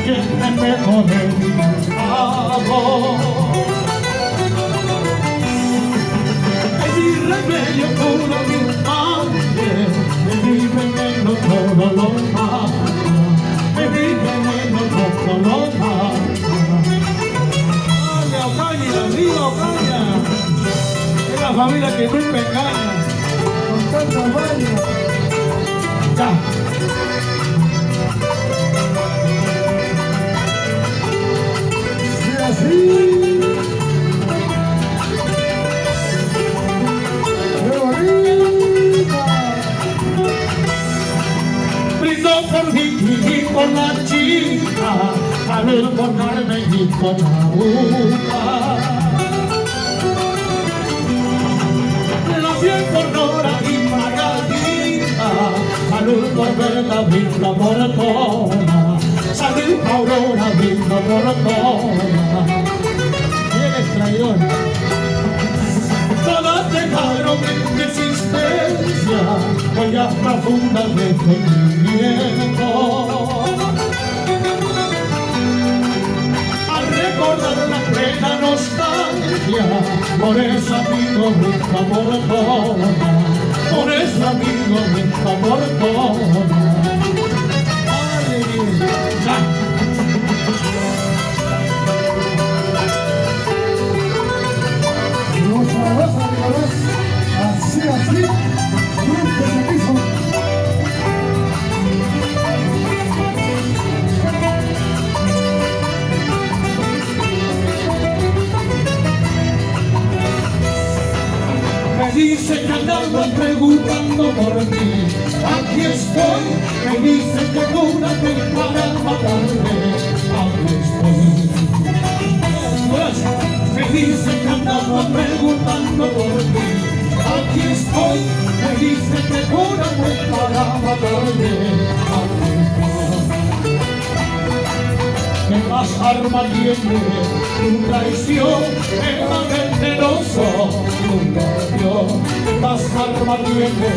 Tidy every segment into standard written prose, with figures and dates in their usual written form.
el espejo de mi amor. Es mi remedio puro, mi madre, es mi veneno todo lo mata, es mi veneno todo lo mata. ¡Vaya, Ocaña, viva Ocaña! Es la familia que nunca engaña, con tanta valla. Ya. Brindo por mí y por la chica, salud por Carmen y por la boca. La piel por Nora y Margarita, salud por Berta, brinda por toda. Salud Aurora, brinda por toda. Eres traidor. Todas dejaron en mi existencia huellas profundas de sentimiento. Al recordar la plena nostalgia, por eso amigo brinda por toda, por eso amigo brinda por toda. Así, grupo de piso. Me dice que andaban preguntando por mí, aquí estoy. Me dice que cúrate para matarme, aquí estoy. Me dice que andaban preguntando por mí, aquí estoy. Me dice que cúrate para matarme, aquí estoy. ¿Qué más arma tiene tu traición? Es más venenoso tu traición. ¿Qué más arma tiene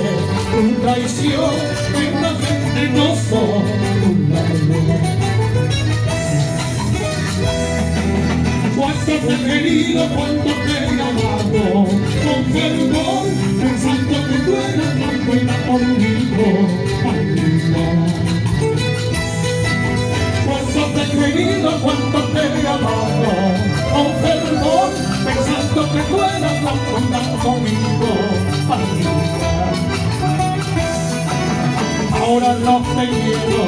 tu traición? Es más venenoso tu traición. Cuánto te he querido, cuánto te he amado, con perdón, pensando que tú eras tan buena conmigo, maldita. Cuánto te he querido, cuánto te he amado, con perdón, pensando que tú eras tan buena conmigo, maldita. Ahora no te quiero